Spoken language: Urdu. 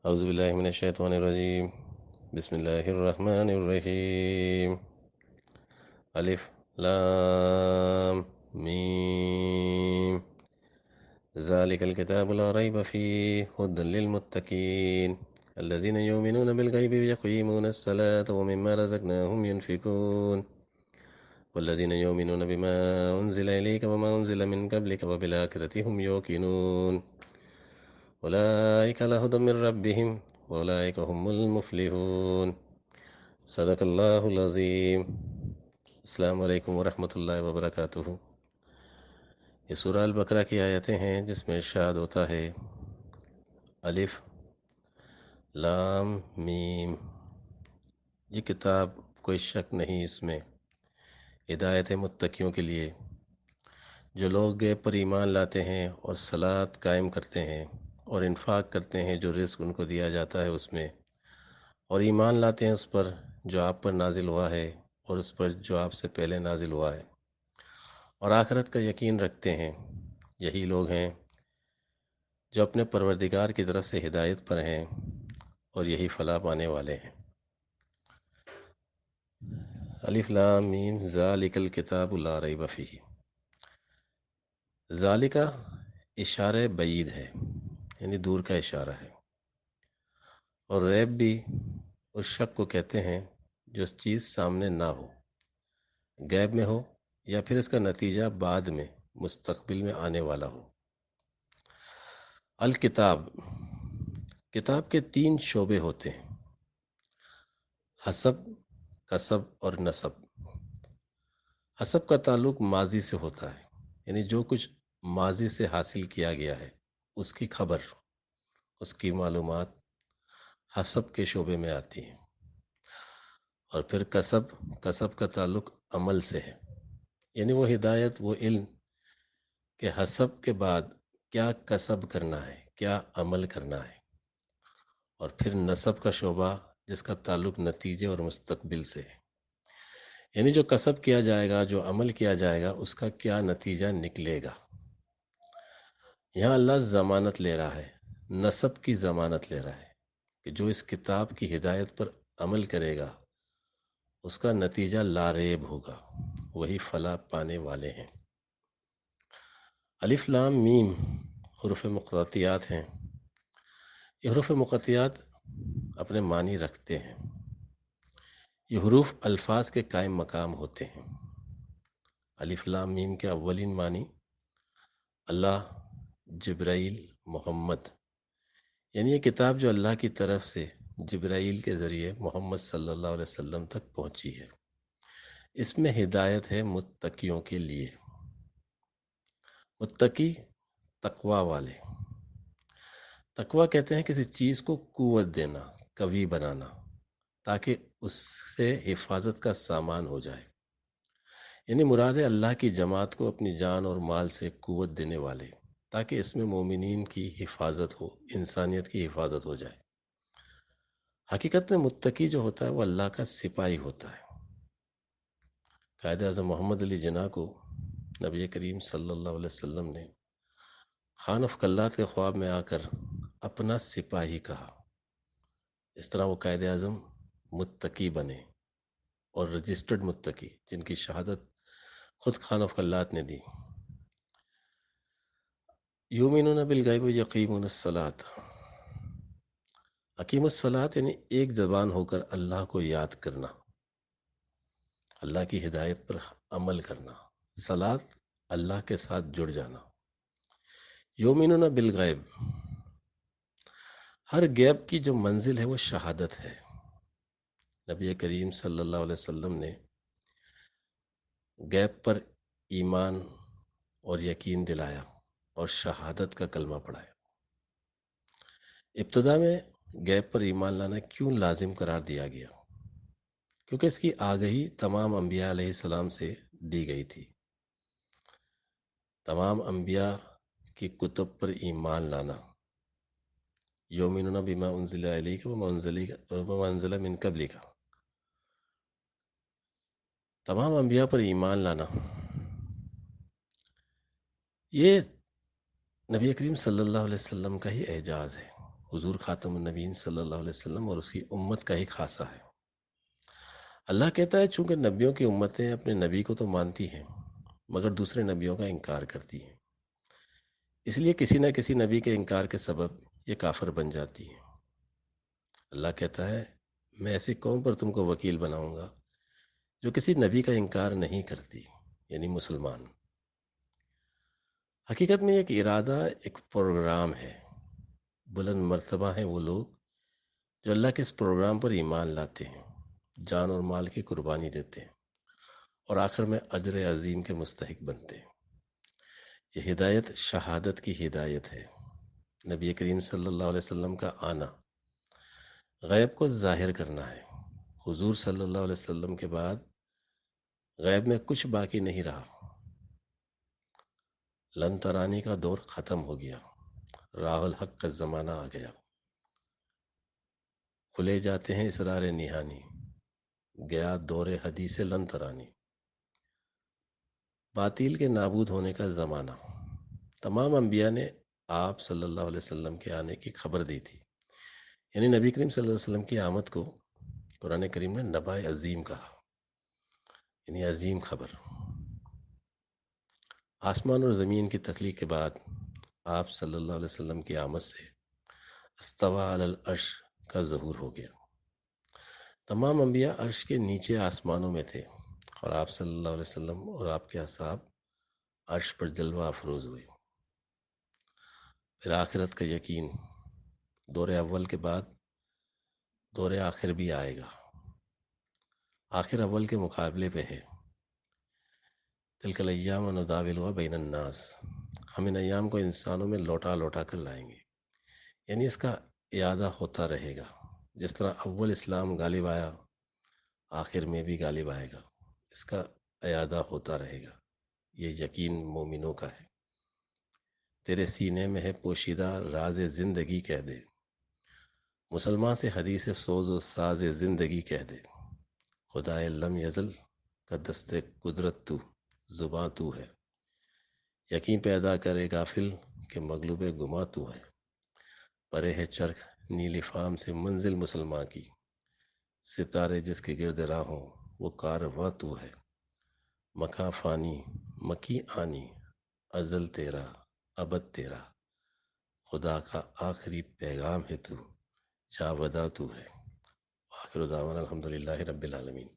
اعوذ باللہ من الشیطان الرجیم بسم اللہ الرحمن الرحیم الف لام میم ذالک الکتاب لا ریب فیہ ھدی للمتقین الذین یؤمنون بالغیب ویقیمون الصلاة ومما رزقناهم ينفقون والذین یؤمنون بما انزل الیک وما انزل من قبلک وبالآخرة هم یوقنون اولئک علی ھدی من ربہم واولئک هم المفلحون صدق اللہ العظیم۔ السلام علیکم ورحمۃ اللہ وبرکاتہ۔ یہ سورہ البقرہ کی آیتیں ہیں جس میں ارشاد ہوتا ہے الف لام میم، یہ کتاب کوئی شک نہیں اس میں ہدایت ہے متقیوں کے لیے، جو لوگ غیب پر ایمان لاتے ہیں اور صلاۃ قائم کرتے ہیں اور انفاق کرتے ہیں جو رزق ان کو دیا جاتا ہے اس میں، اور ایمان لاتے ہیں اس پر جو آپ پر نازل ہوا ہے اور اس پر جو آپ سے پہلے نازل ہوا ہے، اور آخرت کا یقین رکھتے ہیں۔ یہی لوگ ہیں جو اپنے پروردگار کی طرف سے ہدایت پر ہیں اور یہی فلاح پانے والے ہیں۔ الف لام میم ذالک الکتاب لا ریب فیہ، ذالکہ اشارہ بعید ہے، یعنی دور کا اشارہ ہے، اور ریب بھی اس شک کو کہتے ہیں جو اس چیز سامنے نہ ہو، غیب میں ہو یا پھر اس کا نتیجہ بعد میں مستقبل میں آنے والا ہو۔ الکتاب، کتاب کے 3 شعبے ہوتے ہیں: حسب، کسب اور نسب۔ حسب کا تعلق ماضی سے ہوتا ہے، یعنی جو کچھ ماضی سے حاصل کیا گیا ہے اس کی خبر، اس کی معلومات حسب کے شعبے میں آتی ہیں۔ اور پھر کسب، کسب کا تعلق عمل سے ہے، یعنی وہ ہدایت، وہ علم کہ حسب کے بعد کیا کسب کرنا ہے، کیا عمل کرنا ہے۔ اور پھر نسب کا شعبہ جس کا تعلق نتیجے اور مستقبل سے ہے، یعنی جو کسب کیا جائے گا، جو عمل کیا جائے گا، اس کا کیا نتیجہ نکلے گا۔ یہاں اللہ ضمانت لے رہا ہے، نسب کی ضمانت لے رہا ہے کہ جو اس کتاب کی ہدایت پر عمل کرے گا اس کا نتیجہ لا ریب ہوگا، وہی فلاح پانے والے ہیں۔ الف لام میم حروف مقطعات ہیں۔ یہ حروف مقطعات اپنے معنی رکھتے ہیں۔ یہ حروف الفاظ کے قائم مقام ہوتے ہیں۔ الف لام میم کے اولین معنی اللہ، جبرائیل، محمد، یعنی یہ کتاب جو اللہ کی طرف سے جبرائیل کے ذریعے محمد صلی اللہ علیہ وسلم تک پہنچی ہے، اس میں ہدایت ہے متقیوں کے لیے۔ متقی تقوی والے، تقوی کہتے ہیں کسی چیز کو قوت دینا، قوی بنانا، تاکہ اس سے حفاظت کا سامان ہو جائے، یعنی مراد ہے اللہ کی جماعت کو اپنی جان اور مال سے قوت دینے والے، تاکہ اس میں مومنین کی حفاظت ہو، انسانیت کی حفاظت ہو جائے۔ حقیقت میں متقی جو ہوتا ہے وہ اللہ کا سپاہی ہوتا ہے۔ قائد اعظم محمد علی جناح کو نبی کریم صلی اللہ علیہ وسلم نے خان آف کلات کے خواب میں آ کر اپنا سپاہی کہا۔ اس طرح وہ قائد اعظم متقی بنے، اور رجسٹرڈ متقی جن کی شہادت خود خان آف کلات نے دی۔ یؤمنون بالغیب ویقیمون الصلاۃ، اقیم الصلاۃ یعنی ایک زبان ہو کر اللہ کو یاد کرنا، اللہ کی ہدایت پر عمل کرنا، صلاۃ اللہ کے ساتھ جڑ جانا۔ یؤمنون بالغیب، ہر غیب کی جو منزل ہے وہ شہادت ہے۔ نبی کریم صلی اللہ علیہ وسلم نے غیب پر ایمان اور یقین دلایا اور شہادت کا کلمہ پڑھایا۔ ابتدا میں غیب پر ایمان لانا کیوں لازم قرار دیا گیا؟ کیونکہ اس کی آگہی تمام انبیاء علیہ السلام سے دی گئی تھی۔ تمام انبیاء کی کتب پر ایمان لانا، یؤمنون بما انزل الیک وما انزل من قبلک، تمام انبیاء پر ایمان لانا، یہ نبی کریم صلی اللہ علیہ وسلم کا ہی اعجاز ہے، حضور خاتم النبیین صلی اللہ علیہ وسلم اور اس کی امت کا ہی خاصہ ہے۔ اللہ کہتا ہے چونکہ نبیوں کی امتیں اپنے نبی کو تو مانتی ہیں مگر دوسرے نبیوں کا انکار کرتی ہیں، اس لیے کسی نہ کسی نبی کے انکار کے سبب یہ کافر بن جاتی ہیں۔ اللہ کہتا ہے میں ایسی قوم پر تم کو وکیل بناؤں گا جو کسی نبی کا انکار نہیں کرتی، یعنی مسلمان۔ حقیقت میں ایک ارادہ، ایک پروگرام ہے۔ بلند مرتبہ ہیں وہ لوگ جو اللہ کے اس پروگرام پر ایمان لاتے ہیں، جان اور مال کی قربانی دیتے ہیں اور آخر میں اجر عظیم کے مستحق بنتے ہیں۔ یہ ہدایت شہادت کی ہدایت ہے۔ نبی کریم صلی اللہ علیہ وسلم کا آنا غیب کو ظاہر کرنا ہے۔ حضور صلی اللہ علیہ وسلم کے بعد غیب میں کچھ باقی نہیں رہا۔ لن ترانی کا دور ختم ہو گیا، راہ الحق کا زمانہ آ گیا۔ کھلے جاتے ہیں اسرار نہانی، گیا دور حدیث لن ترانی۔ باطل کے نابود ہونے کا زمانہ۔ تمام انبیاء نے آپ صلی اللہ علیہ وسلم کے آنے کی خبر دی تھی، یعنی نبی کریم صلی اللہ علیہ وسلم کی آمد کو قرآن کریم نے نبأ عظیم کہا، یعنی عظیم خبر۔ آسمان اور زمین کی تخلیق کے بعد آپ صلی اللہ علیہ وسلم کی آمد سے استویٰ علی العرش کا ظہور ہو گیا۔ تمام انبیاء عرش کے نیچے آسمانوں میں تھے اور آپ صلی اللہ علیہ وسلم اور آپ کے اصحاب عرش پر جلوہ افروز ہوئے۔ پھر آخرت کا یقین، دور اول کے بعد دور آخر بھی آئے گا۔ آخر اول کے مقابلے پہ ہے۔ تلک الایام نداولها بین الناس، ہم ان ایام کو انسانوں میں لوٹا لوٹا کر لائیں گے، یعنی اس کا اعادہ ہوتا رہے گا۔ جس طرح اول اسلام غالب آیا، آخر میں بھی غالب آئے گا، اس کا اعادہ ہوتا رہے گا۔ یہ یقین مومنوں کا ہے۔ تیرے سینے میں ہے پوشیدہ راز زندگی کہہ دے، مسلمان سے حدیث سوز و ساز زندگی کہہ دے۔ خدائے لم یزل کا دست قدرت تو، زباں تو ہے، یقین پیدا کرے غافل کہ مغلوب گماں تو ہے۔ پرے ہے چرخ نیلی فام سے منزل مسلمان کی، ستارے جس کے گرد راہوں وہ کارواں تو ہے۔ مکاں فانی مکی آنی، ازل تیرا ابد تیرا، خدا کا آخری پیغام ہے تو، جاوداں تو ہے۔ آخر دعوانا الحمدللہ رب العالمین۔